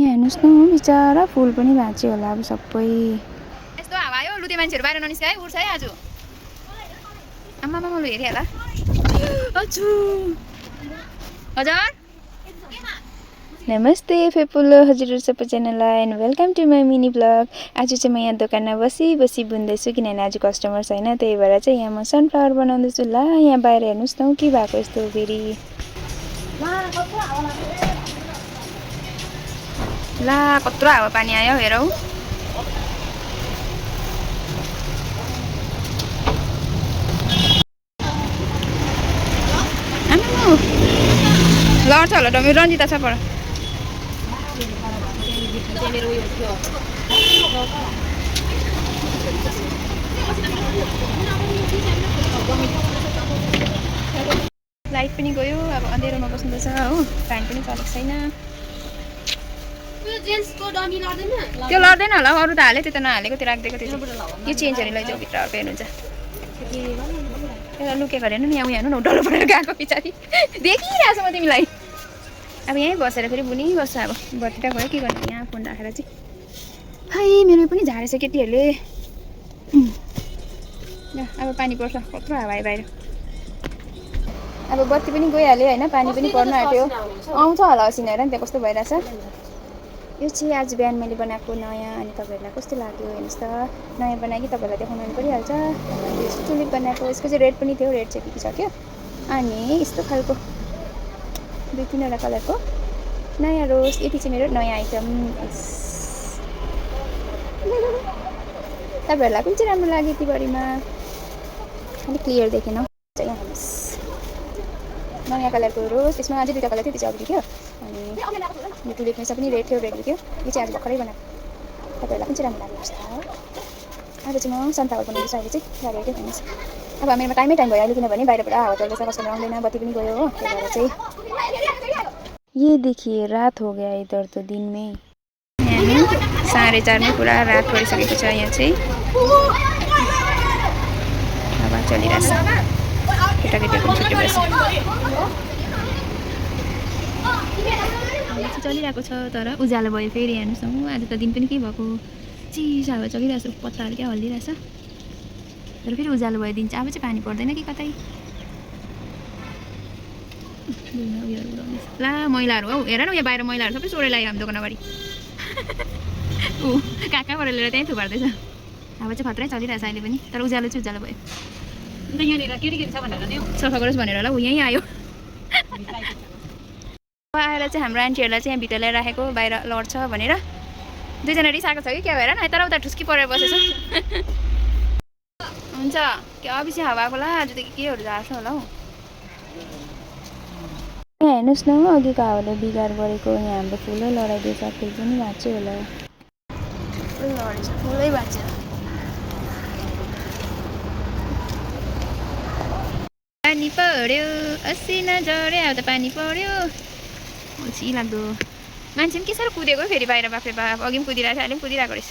यहाँ हेर्नुहोस् न बिचरा फुल पनि भाँच्यो होला अब सबै। यस्तो हावा आयो लुते मान्छेहरू बाहिर ननिस्के है उड्छ है आज। आमा मामा लु हेरि होला। हजुर नमस्ते फेपुलो हजुरहरू सबैजनालाई and welcome to my mini blog. आज चाहिँ म यहाँ दोकानमा बसी बुन्दैछु किनभने आज कस्टमर छैन, त्यही भएर चाहिँ यहाँ म सनफ्लावर बनाउँदैछु। ला यहाँ बाहिर हेर्नुहोस् न के भएको यस्तो फेरि। ला कत्रो हावा पानी आयो हेरौ। लड्छ होला डमी रन्जिता छ पर। लाइट पनि गयो, अब अँधेरोमा बस्नुपर्छ हो। फ्यान पनि चलेको छैन। त्यो लड्दैन होला, अरू त हाले त्यो त नहालेको त्यो राखिदिएको त्यो यो चेन्ज हेर्नु लैजाऊ भित्र अर्को हेर्नुहुन्छ। एउटा लुकेको हेर्नु नि, यहाँ हेर्नु न डल्लो परेर गएको पछाडि देखिरहेको छु म तिमीलाई। अब यहीँ बसेर फेरि बुनी बस्छु। अब बत्ती गयो के गर्नु यहाँ फोन राखेर चाहिँ। है मेरो पनि झारेछ केटीहरूले। अब पानी पर्छ, कत्रो हावा आयो बाहिर। अब बत्ती पनि गइहाल्यो होइन, पानी पनि पर्न आँट्यो। आउँछ होला असिन हेर नि त्यहाँ कस्तो भइरहेछ। यो चाहिँ आज बिहान मैले बनाएको नयाँ, अनि तपाईँहरूलाई कस्तो लाग्यो हेर्नुहोस् त। नयाँ बनाएँ कि तपाईँहरूलाई देखाउनु पनि परिहाल्छ। यो चाहिँ टुलिप बनाएको, यसको चाहिँ रेड पनि थियो, रेड चाहिँ बिकिसक्यो। अनि यस्तो खालको 2-3वटा कलरको नयाँ रोज। यति चाहिँ मेरो नयाँ आइटम। तपाईँहरूलाई कुन चाहिँ राम्रो लाग्यो यति बढीमा अलिक क्लियर देखेन हौ। यहाँ हेर्नुहोस् नयाँ कलरको रोज, यसमा अझै 2टा कलर थियो, त्यो चाहिँ अघि थियो। अनि यो टुलिपमा पनि रेड थियो, रेड थियो। यो चाहिँ आज भर्खरै बनाएको। तपाईँहरूलाई कुन चाहिँ राम्रो लाग्यो हेर्नुहोस् त। आज चाहिँ म सनफ्लावर बनाउँदैछु। अहिले चाहिँ गाडीकै हेर्नुहोस्। अब मेरोमा टाइमै टाइम भयो अहिले, किनभने बाहिरबाट हावा चल्दैछ, कस्टमर आउँदैन, बत्ती पनि गयो हो। त्यही भएर चाहिँ ये देखिए रात हो गया इधर तो दिन में। 4:30 में पुरा रात परिसकेको छ। यहाँ चाहिँ हावा चलिरहेछ, केटाकेटीहरू पनि छुट्टी भएछ। चलिरहेको छ तर उज्यालो भयो फेरि हेर्नुहोस् न। आज त दिन पनि के भएको चिसो हावा चलिरहेछ, पत्ताहरू क्या हल्लिरहेछ। तर फेरि उज्यालो भयो दिन चाहिँ। अब चाहिँ पानी पर्दैन कि कतै। ला मैलाहरू हौ हेर न, यहाँ बाहिर मैलाहरू सबै सोरेर लाग्यो हाम्रो दोकान अगाडि। कहाँ कहाँबाट लिएर त्यहीँ थुपार्दैछ। हावा चाहिँ खत्रै चलिरहेछ अहिले पनि, तर उज्यालो चाहिँ उज्यालो भयो। यहाँनिर के छ भनेर नि सफा गरोस् भनेर होला ऊ यहीँ आयो। आएर चाहिँ हाम्रो आन्टीहरूलाई चाहिँ यहाँ भित्र ल्याएर राखेको, बाहिर लड्छ भनेर। 2जना रिसाएको छ कि क्या भएर न, यता उता ठुस्की परेर बसेछ। हुन्छ क्या बेसी हावा आएको ला, आज त केहरू झार्छ होला हौ। यहाँ हेर्नुहोस् न अघिको हावाले बिगार गरेको यहाँ हाम्रो फुलै लडाइदिएछ। फुल पनि भाँच्यो होला, लडेछ, फुलै भाँच्यो। पानी पर्यो असिना झऱ्यो, अब त पानी पर्यो। छि लाग्दो मान्छे पनि के साह्रो कुदेको फेरि बाहिर। बाफ्रे बाफ, अघि पनि कुदिरहेको थियो, अहिले पनि कुदिरहेको रहेछ।